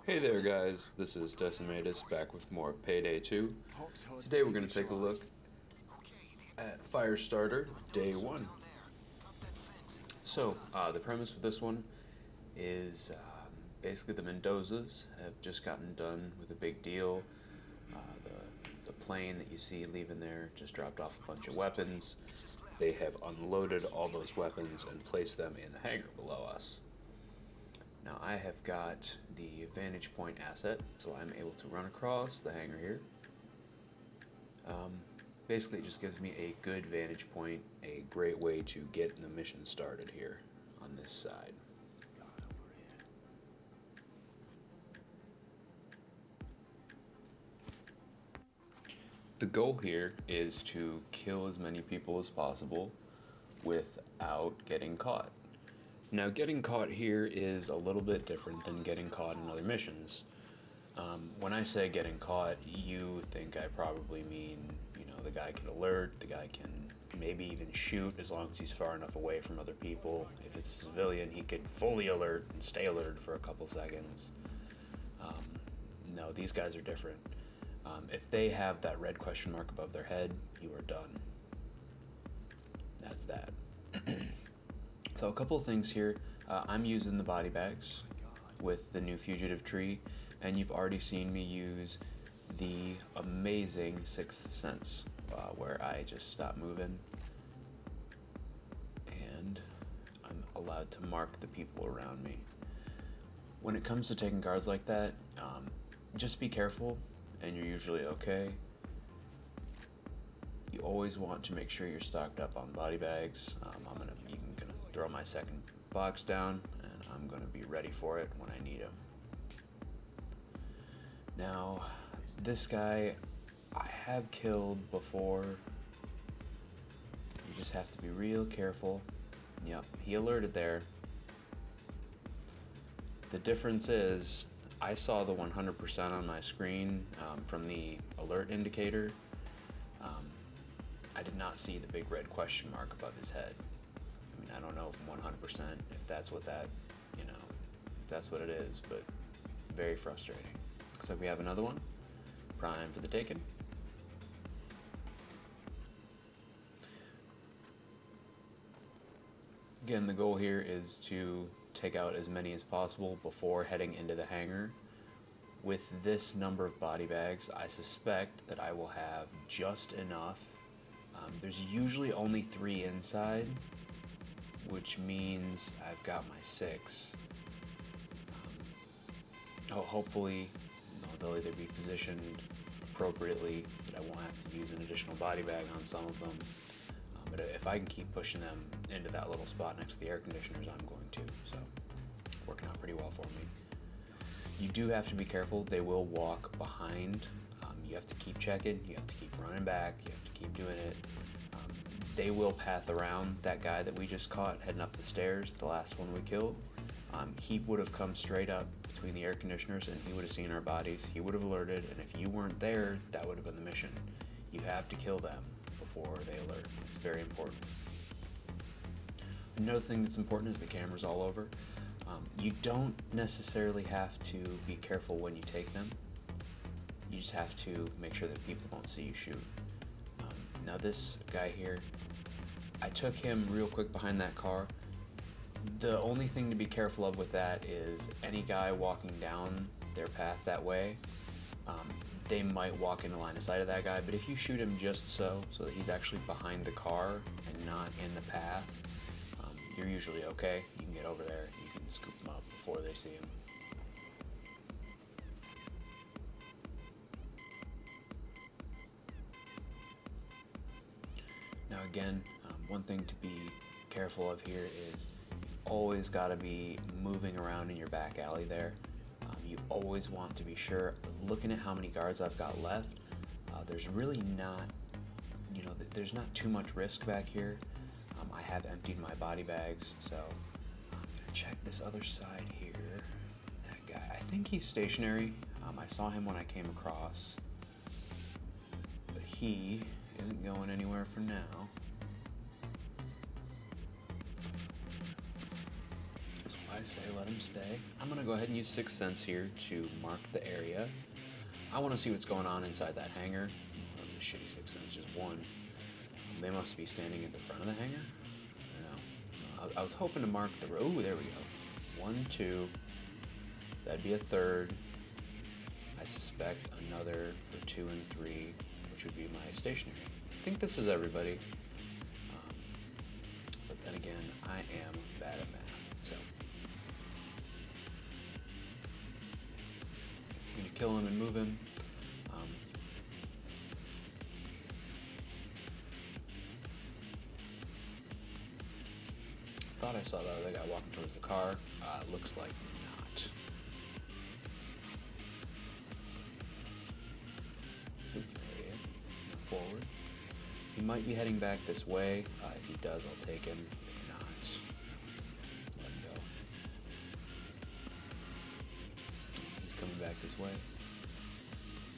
Hey there guys, this is Decimatus back with more Payday 2. Today we're going to take a look at Firestarter Day 1. So, the premise for this one is basically the Mendozas have just gotten done with a big deal. The plane that you see leaving there just dropped off a bunch of weapons. They have unloaded all those weapons and placed them in the hangar below us. Now I have got the vantage point asset, so I'm able to run across the hangar here. Basically it just gives me a good vantage point, a great way to get the mission started here on this side. The goal here is to kill as many people as possible without getting caught. Now, getting caught here is a little bit different than getting caught in other missions. When I say getting caught, you think I probably mean, the guy can alert, the guy can maybe even shoot as long as he's far enough away from other people. If it's a civilian, he could fully alert and stay alert for a couple seconds. No, these guys are different. If they have that red question mark above their head, you are done. That's that. So a couple of things here. I'm using the body bags with the new Fugitive tree, and you've already seen me use the amazing Sixth Sense, where I just stop moving and I'm allowed to mark the people around me. When it comes to taking guards like that, just be careful and you're usually okay. You always want to make sure you're stocked up on body bags. I'm gonna throw my second box down and I'm gonna be ready for it when I need him. Now, this guy I have killed before. You just have to be real careful. Yep, he alerted there. The difference is I saw the 100% on my screen from the alert indicator. I did not see the big red question mark above his head. I mean, I don't know if 100% if that's what that, if that's what it is, but very frustrating. Looks like we have another one. Prime for the taking. Again, the goal here is to take out as many as possible before heading into the hangar. With this number of body bags, I suspect that I will have just enough. There's usually only 3 inside, which means I've got my 6. Hopefully, they'll either be positioned appropriately that I won't have to use an additional body bag on some of them. But if I can keep pushing them into that little spot next to the air conditioners, I'm going to. So, working out pretty well for me. You do have to be careful. They will walk behind. You have to keep checking. You have to keep running back. You have to keep doing it. They will path around that guy that we just caught heading up the stairs, the last one we killed. He would have come straight up between the air conditioners and he would have seen our bodies. He would have alerted, and if you weren't there, that would have been the mission. You have to kill them before they alert. It's very important. Another thing that's important is the cameras all over. You don't necessarily have to be careful when you take them. You just have to make sure that people don't see you shoot. Now this guy here, I took him real quick behind that car. The only thing to be careful of with that is any guy walking down their path that way, they might walk into line of sight of that guy, but if you shoot him just so that he's actually behind the car and not in the path, you're usually okay. You can get over there, you can scoop them up before they see him. Now again, one thing to be careful of here is you always got to be moving around in your back alley there. You always want to be sure, looking at how many guards I've got left, there's really not, there's not too much risk back here. I have emptied my body bags, so I'm gonna check this other side here. That guy, I think he's stationary. I saw him when I came across, but he isn't going anywhere for now. So I I say let him stay. I'm gonna go ahead and use Sixth Sense here to mark the area. I want to see what's going on inside that hangar. Oh, this shitty Sixth Sense, just one. They must be standing at the front of the hangar. No, I was hoping to mark the row. Oh, there we go. 1, 2. That'd be a third. I suspect another for 2 and 3, which would be my stationary. I think this is everybody. But then again, I am bad at math, so. I'm gonna kill him and move him. Thought I saw the other guy walking towards the car. Looks like not. Forward. He might be heading back this way. If he does, I'll take him. If not, let him go. He's coming back this way.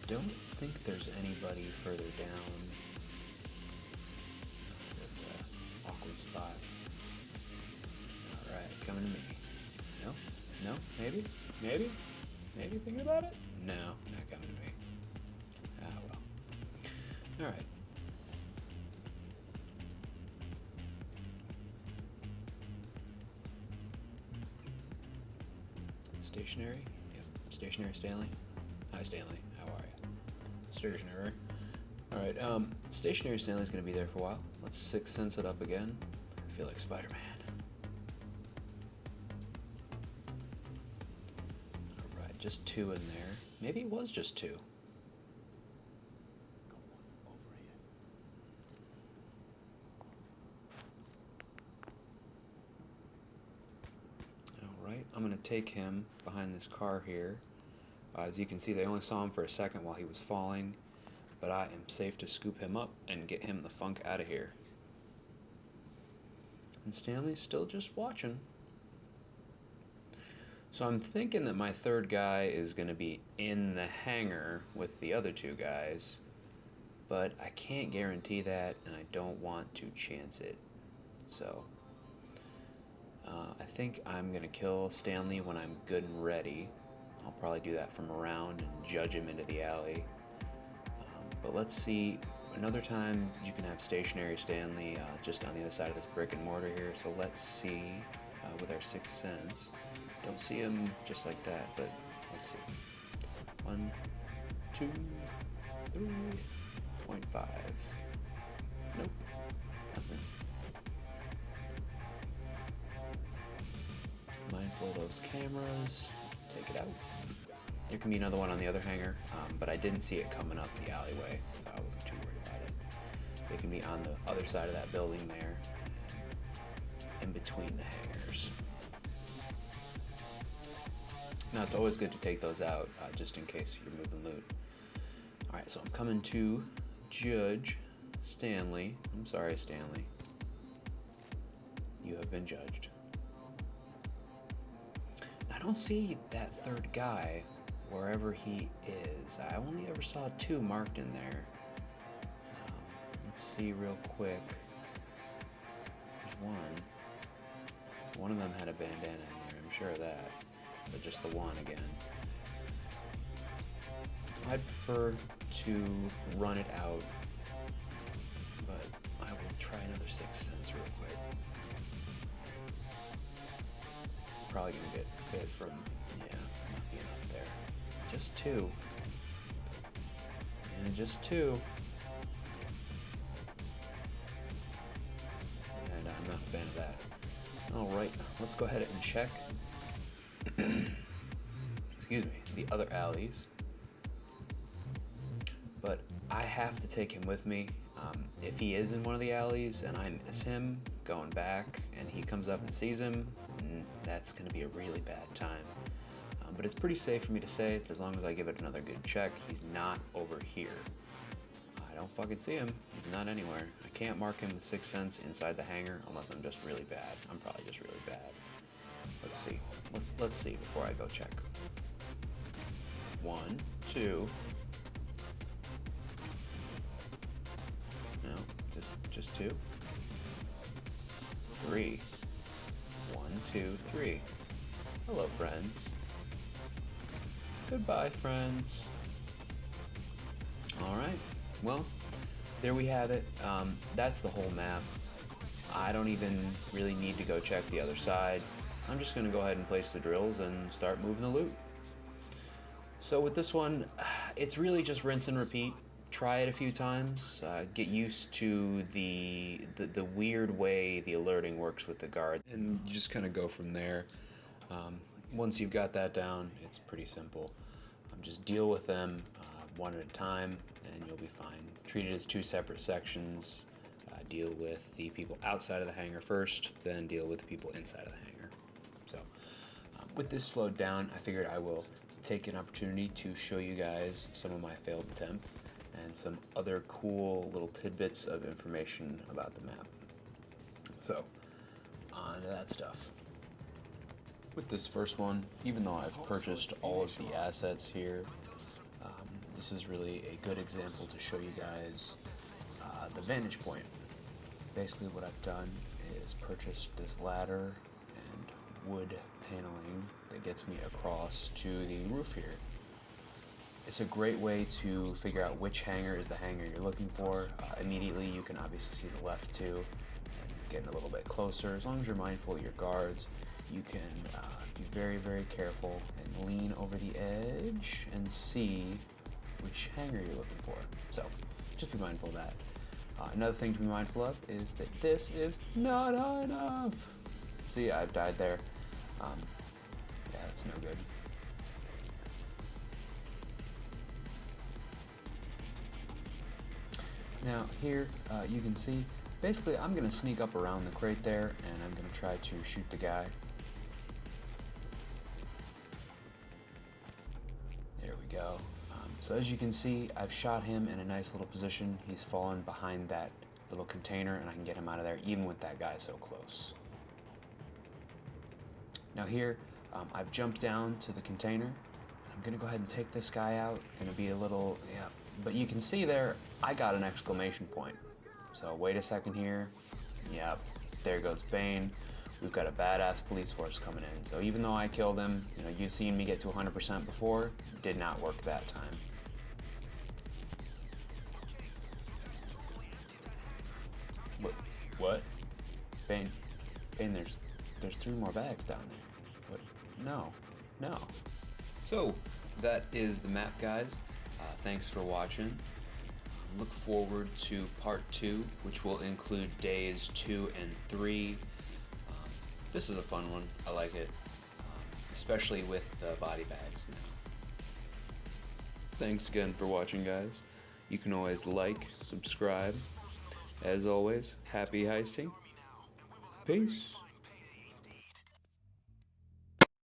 Don't think there's anybody further down. That's an awkward spot. Alright, coming to me. No? No? Maybe? Maybe? Maybe thinking about it? No, not coming to me. Ah, well. Alright. Stationary? Yep. Stationary Stanley? Hi Stanley, how are you? Stationary. Alright, Stationary Stanley's gonna be there for a while. Let's Sixth Sense it up again. I feel like Spider-Man. Alright, just 2 in there. Maybe it was just 2. Alright, I'm gonna take him behind this car here. As you can see, they only saw him for a second while he was falling, but I am safe to scoop him up and get him the funk out of here. And Stanley's still just watching. So I'm thinking that my third guy is going to be in the hangar with the other 2 guys, but I can't guarantee that, and I don't want to chance it. So I think I'm going to kill Stanley when I'm good and ready. I'll probably do that from around and judge him into the alley. But let's see, another time you can have Stationary Stanley just on the other side of this brick and mortar here. So let's see with our Sixth Sense. Don't see him just like that, but let's see. 1, 2, 3.5. Nope, nothing. Mindful of those cameras. Take it out. There can be another one on the other hangar, but I didn't see it coming up the alleyway, so I wasn't too worried about it. They can be on the other side of that building there, in between the hangars. Now it's always good to take those out, just in case you're moving loot. Alright, so I'm coming to Judge Stanley. I'm sorry, Stanley. You have been judged. I don't see that third guy wherever he is. I only ever saw 2 marked in there. Let's see real quick. There's one. One of them had a bandana in there, I'm sure of that. But just the one again. I'd prefer to run it out, but I will try another Sixth Sense real quick. Probably gonna get hit from, yeah, not being up there. Just 2. And just 2. And I'm not a fan of that. Alright, let's go ahead and check. Excuse me, the other alleys. But I have to take him with me. If he is in one of the alleys and I miss him going back and he comes up and sees him, that's going to be a really bad time. But it's pretty safe for me to say that as long as I give it another good check, he's not over here. I don't fucking see him. He's not anywhere. I can't mark him with Sixth Sense inside the hangar unless I'm just really bad. I'm probably just really bad. Let's see. Let's see before I go check. 1, 2. No, just 2. 3. 1, 2, 3. Hello, friends. Goodbye, friends. Alright, well, there we have it. That's the whole map. I don't even really need to go check the other side. I'm just going to go ahead and place the drills and start moving the loot. So with this one, it's really just rinse and repeat. Try it a few times, get used to the weird way the alerting works with the guard, and you just kind of go from there. Once you've got that down, it's pretty simple. Just deal with them one at a time, and you'll be fine. Treat it as two separate sections. Deal with the people outside of the hangar first, then deal with the people inside of the hangar. So, with this slowed down, I figured I will take an opportunity to show you guys some of my failed attempts and some other cool little tidbits of information about the map. So, on to that stuff. With this first one, even though I've purchased all of the assets here, this is really a good example to show you guys the vantage point. Basically what I've done is purchased this ladder and wood paneling that gets me across to the roof here. It's a great way to figure out which hangar is the hangar you're looking for. Immediately you can obviously see the left two, and getting a little bit closer. As long as you're mindful of your guards, you can be very, very careful and lean over the edge and see which hangar you're looking for. So just be mindful of that. Another thing to be mindful of is that this is not high enough. See, I've died there. Yeah, that's no good. Now here, you can see, basically I'm going to sneak up around the crate there, and I'm going to try to shoot the guy. There we go. So as you can see, I've shot him in a nice little position. He's fallen behind that little container, and I can get him out of there even with that guy so close. Now here, I've jumped down to the container. I'm gonna go ahead and take this guy out. Gonna be a little, yeah, but you can see there, I got an exclamation point. So wait a second here. Yep, there goes Bane. We've got a badass police force coming in. So even though I killed him, you know, you've seen me get to 100% before, did not work that time. What? Bane, there's 3 more bags down there. What? No. So, that is the map, guys. Thanks for watching. Look forward to part 2, which will include days 2 and 3. This is a fun one. I like it, especially with the body bags now. Thanks again for watching, guys. You can always like, subscribe. As always, happy heisting. Peace.